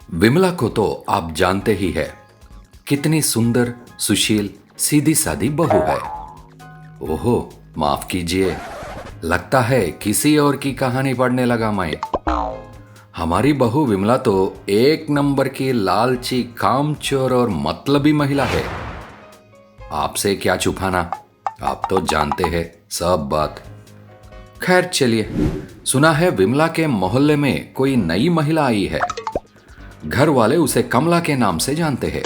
विमला को तो आप जानते ही है, कितनी सुंदर, सुशील, सीधी सादी बहू है। ओहो, माफ कीजिए, लगता है किसी और की कहानी पढ़ने लगा मैं। हमारी बहू विमला तो एक नंबर की लालची, कामचोर और मतलबी महिला है। आपसे क्या छुपाना, आप तो जानते हैं सब बात। खैर चलिए, सुना है विमला के मोहल्ले में कोई नई महिला आई है। घर वाले उसे कमला के नाम से जानते हैं।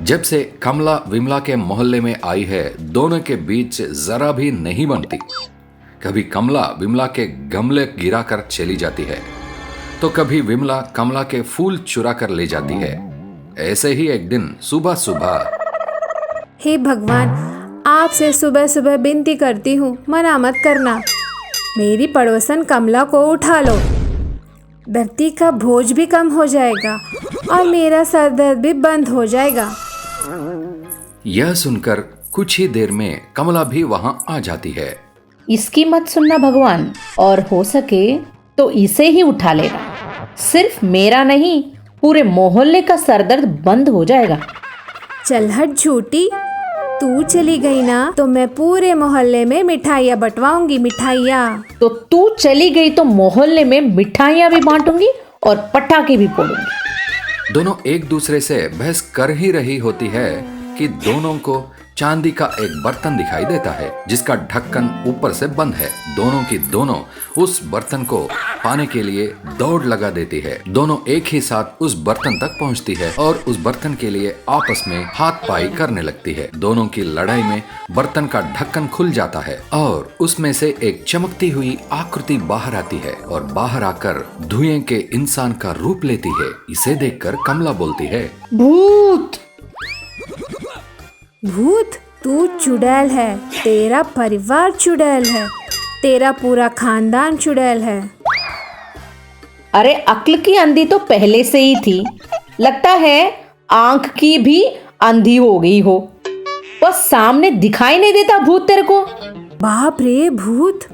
जब से कमला विमला के मोहल्ले में आई है, दोनों के बीच जरा भी नहीं बनती। कभी कमला विमला के गमले गिरा कर चली जाती है, तो कभी विमला कमला के फूल चुरा कर ले जाती है। ऐसे ही एक दिन सुबह सुबह, हे भगवान, आपसे सुबह सुबह विनती करती हूँ, मना मत करना। मेरी पड़ोसन कमला को उठा लो। धरती का बोझ भी कम हो जाएगा और मेरा सर दर्द भी बंद हो जाएगा। यह सुनकर कुछ ही देर में कमला भी वहां आ जाती है। इसकी मत सुनना भगवान, और हो सके तो इसे ही उठा लेना। सिर्फ मेरा नहीं, पूरे मोहल्ले का सरदर्द बंद हो जाएगा। चल हट झूठी, तू चली गई ना तो मैं पूरे मोहल्ले में मिठाइयाँ बंटवाऊंगी। मिठाइयाँ तो तू चली गई तो मोहल्ले में मिठाइयाँ भी बांटूंगी और पटाखे भी फोड़ूंगी। दोनों एक दूसरे से बहस कर ही रही होती है कि दोनों को चांदी का एक बर्तन दिखाई देता है, जिसका ढक्कन ऊपर से बंद है। दोनों की दोनों उस बर्तन को पाने के लिए दौड़ लगा देती है। दोनों एक ही साथ उस बर्तन तक पहुंचती है और उस बर्तन के लिए आपस में हाथ पाई करने लगती है। दोनों की लड़ाई में बर्तन का ढक्कन खुल जाता है और उसमें से एक चमकती हुई आकृति बाहर आती है और बाहर आकर धुएं के इंसान का रूप लेती है। इसे देखकर कमला बोलती है, भूत! भूत? तू चुड़ैल है, तेरा परिवार चुड़ैल है, तेरा पूरा खानदान चुड़ैल है। अरे अक्ल की अंधी तो पहले से ही थी, लगता है आंख की भी अंधी हो गई हो। बस सामने दिखाई नहीं देता भूत तेरे को। बाप रे, भूत!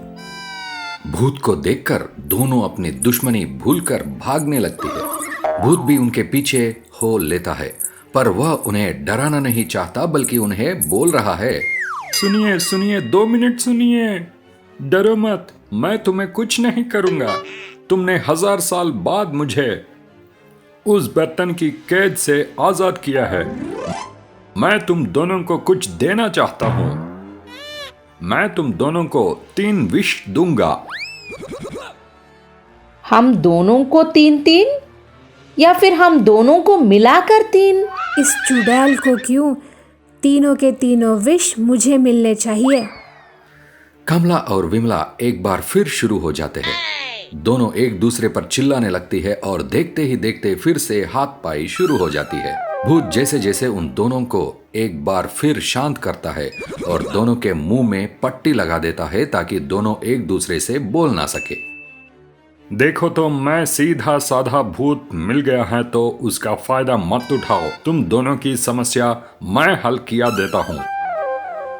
भूत को देखकर दोनों अपनी दुश्मनी भूलकर भागने लगती है। भूत भी उनके पीछे हो लेता है, पर वह उन्हें डराना नहीं चाहता, बल्कि उन्हें बोल रहा है, सुनिए सुनिए, 2 मिनट सुनिए, डरो मत, मैं तुम्हें कुछ नहीं करूंगा। तुमने 1000 साल बाद मुझे उस बर्तन की कैद से आजाद किया है। मैं तुम दोनों को कुछ देना चाहता हूं। मैं तुम दोनों को 3 विश दूंगा। हम दोनों को 3-3 या फिर हम दोनों को मिलाकर 3? इस चुड़ैल को क्यों? तीनों के तीनों विश मुझे मिलने चाहिए। कमला और विमला एक बार फिर शुरू हो जाते हैं। दोनों एक दूसरे पर चिल्लाने लगती है और देखते ही देखते फिर से हाथ पाई शुरू हो जाती है। भूत जैसे जैसे उन दोनों को एक बार फिर शांत करता है और दोनों के मुंह में पट्टी लगा देता है, ताकि दोनों एक दूसरे से बोल ना सके। देखो तो मैं सीधा साधा भूत मिल गया है, तो उसका फायदा मत उठाओ। तुम दोनों की समस्या मैं हल किया देता हूँ।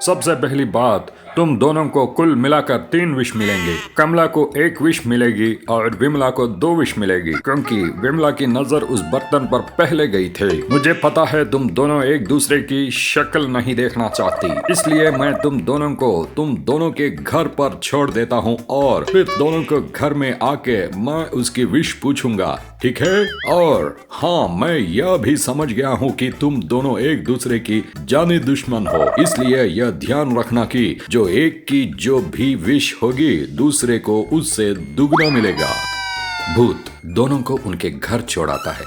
सबसे पहली बात, तुम दोनों को कुल मिलाकर 3 विश मिलेंगे। कमला को 1 विश मिलेगी और विमला को 2 विश मिलेगी, क्योंकि विमला की नजर उस बर्तन पर पहले गई थी। मुझे पता है तुम दोनों एक दूसरे की शक्ल नहीं देखना चाहती, इसलिए मैं तुम दोनों के घर पर छोड़ देता हूँ और फिर दोनों को घर में आके मैं उसकी विश पूछूंगा, ठीक है? और हाँ, मैं यह भी समझ गया हूँ कि तुम दोनों एक दूसरे की जानी दुश्मन हो, इसलिए यह ध्यान रखना कि जो एक की जो भी विश होगी, दूसरे को उससे दुगना मिलेगा। भूत दोनों को उनके घर छोड़ाता है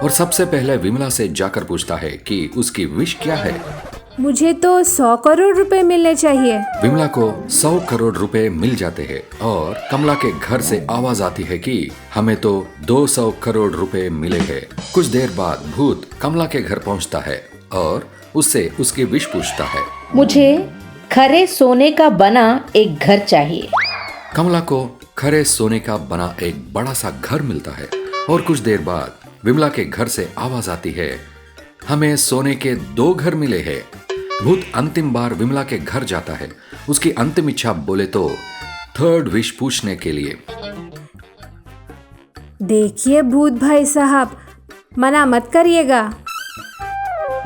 और सबसे पहले विमला से जाकर पूछता है कि उसकी विश क्या है। मुझे तो 100 करोड़ रुपए मिलने चाहिए। विमला को 100 करोड़ रुपए मिल जाते हैं और कमला के घर से आवाज आती है कि हमें तो 200 करोड़ रुपए मिले हैं। कुछ देर बाद भूत कमला के घर पहुंचता है और उससे उसकी विश पूछता है। मुझे खरे सोने का बना एक घर चाहिए। कमला को खरे सोने का बना एक बड़ा सा घर मिलता है और कुछ देर बाद विमला के घर से आवाज आती है, हमें सोने के 2 घर मिले हैं। भूत अंतिम बार विमला के घर जाता है, उसकी अंतिम इच्छा बोले तो 3rd विश पूछने के लिए। देखिए भूत भाई साहब, मना मत करिएगा।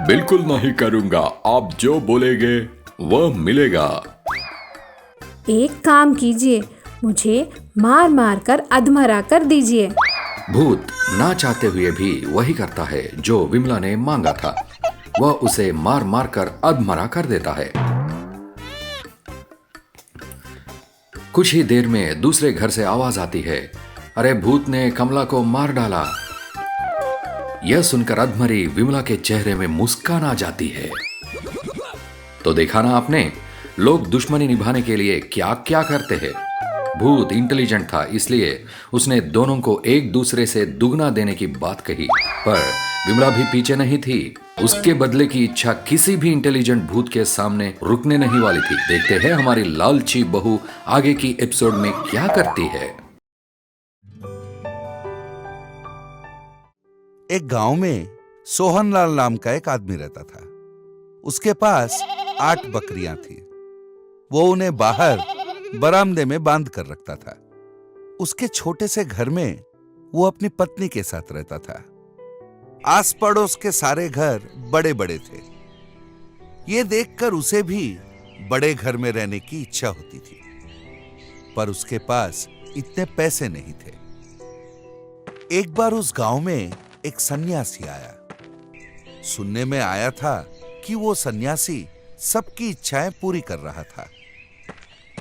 बिल्कुल नहीं करूंगा, आप जो बोलेंगे वह मिलेगा। एक काम कीजिए, मुझे मार मार कर अधमरा कर दीजिए। भूत ना चाहते हुए भी वही करता है जो विमला ने मांगा था। वह उसे मार मार कर अधमरा कर देता है। कुछ ही देर में दूसरे घर से आवाज आती है, अरे भूत ने कमला को मार डाला। यह सुनकर अधमरी विमला के चेहरे में मुस्कान आ जाती है। तो देखा ना आपने, लोग दुश्मनी निभाने के लिए क्या क्या करते हैं। भूत इंटेलिजेंट था, इसलिए उसने दोनों को एक दूसरे से दुगना देने की बात कही। पर विमला भी पीछे नहीं थी। उसके बदले की इच्छा किसी भी इंटेलिजेंट भूत के सामने रुकने नहीं वाली थी। देखते हैं हमारी लालची बहू आगे की एपिसोड में क्या करती है। एक गांव में सोहनलाल नाम का एक आदमी रहता था। उसके पास 8 बकरियां थी। वो उन्हें बाहर बरामदे में बांध कर रखता था। उसके छोटे से घर में वो अपनी पत्नी के साथ रहता था। आस पड़ोस के सारे घर बड़े बड़े थे। ये देखकर उसे भी बड़े घर में रहने की इच्छा होती थी, पर उसके पास इतने पैसे नहीं थे। एक बार उस गांव में एक सन्यासी आया। सुनने में आया था कि वो सन्यासी सबकी इच्छाएं पूरी कर रहा था।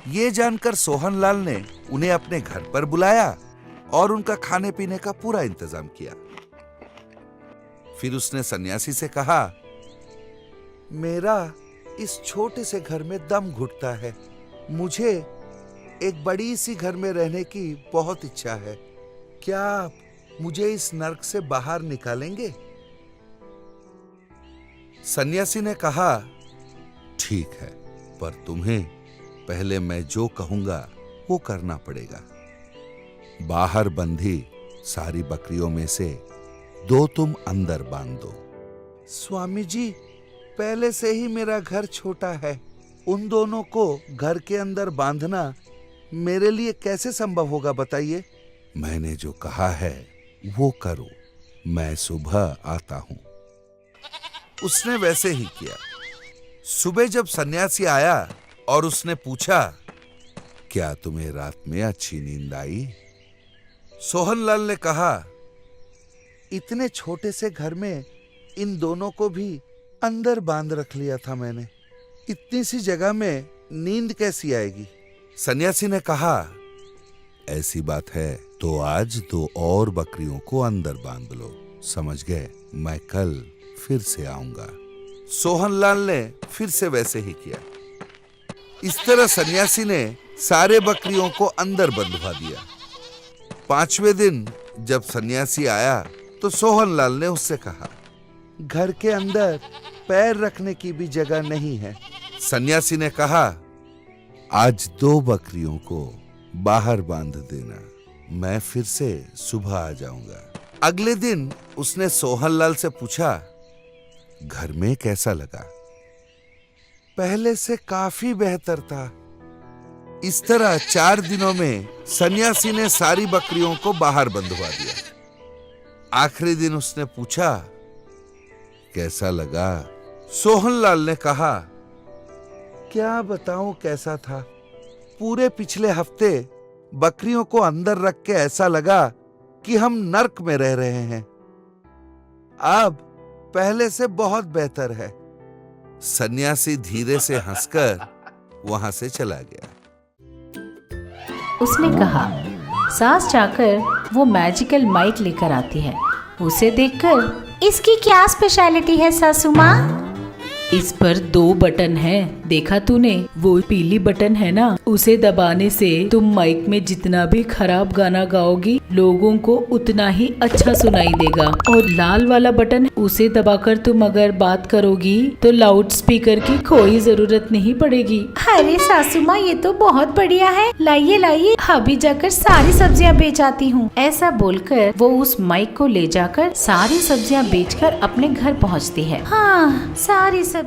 ये जानकर सोहनलाल ने उन्हें अपने घर पर बुलाया और उनका खाने पीने का पूरा इंतजाम किया। फिर उसने सन्यासी से कहा, मेरा इस छोटे से घर में दम घुटता है। मुझे एक बड़ी सी घर में रहने की बहुत इच्छा है। क्या आप मुझे इस नर्क से बाहर निकालेंगे? सन्यासी ने कहा, ठीक है, पर तुम्हें पहले मैं जो कहूंगा वो करना पड़ेगा। बाहर बंधी सारी बकरियों में से 2 तुम अंदर बांध दो। स्वामी जी, पहले से ही मेरा घर छोटा है। उन दोनों को घर के अंदर बांधना मेरे लिए कैसे संभव होगा, बताइए। मैंने जो कहा है वो करो, मैं सुबह आता हूं। उसने वैसे ही किया। सुबह जब सन्यासी आया और उसने पूछा, क्या तुम्हें रात में अच्छी नींद आई? सोहनलाल ने कहा, इतने छोटे से घर में इन दोनों को भी अंदर बांध रख लिया था मैंने। इतनी सी जगह में नींद कैसी आएगी? सन्यासी ने कहा, ऐसी बात है तो आज 2 और बकरियों को अंदर बांध लो। समझ गए? मैं कल फिर से आऊंगा। सोहनलाल ने फिर से वैसे ही किया। इस तरह सन्यासी ने सारे बकरियों को अंदर बंधवा दिया। 5वें दिन जब सन्यासी आया तो सोहनलाल ने उससे कहा, घर के अंदर पैर रखने की भी जगह नहीं है। सन्यासी ने कहा, आज 2 बकरियों को बाहर बांध देना, मैं फिर से सुबह आ जाऊंगा। अगले दिन उसने सोहनलाल से पूछा, घर में कैसा लगा? पहले से काफी बेहतर था। इस तरह 4 दिनों में सन्यासी ने सारी बकरियों को बाहर बंधवा दिया। आखिरी दिन उसने पूछा, कैसा लगा? सोहनलाल ने कहा, क्या बताऊं कैसा था। पूरे पिछले हफ्ते बकरियों को अंदर रख के ऐसा लगा कि हम नर्क में रह रहे हैं। अब पहले से बहुत बेहतर है। सन्यासी धीरे से हंसकर वहां से चला गया। उसने कहा, सास जाकर वो मैजिकल माइक लेकर आती है। उसे देखकर, इसकी क्या स्पेशलिटी है सासू माँ? इस पर 2 बटन हैं, देखा तूने? वो पीली बटन है ना, उसे दबाने से तुम माइक में जितना भी खराब गाना गाओगी लोगों को उतना ही अच्छा सुनाई देगा। और लाल वाला बटन, उसे दबाकर तुम अगर बात करोगी तो लाउड स्पीकर की कोई जरूरत नहीं पड़ेगी। अरे सासू माँ, ये तो बहुत बढ़िया है। लाइए लाइए, अभी जाकर सारी सब्जियाँ बेच आती हूँ। ऐसा बोलकर वो उस माइक को ले जाकर सारी सब्जियाँ बेचकर अपने घर पहुँचती है। हाँ, सारी सब्जियाँ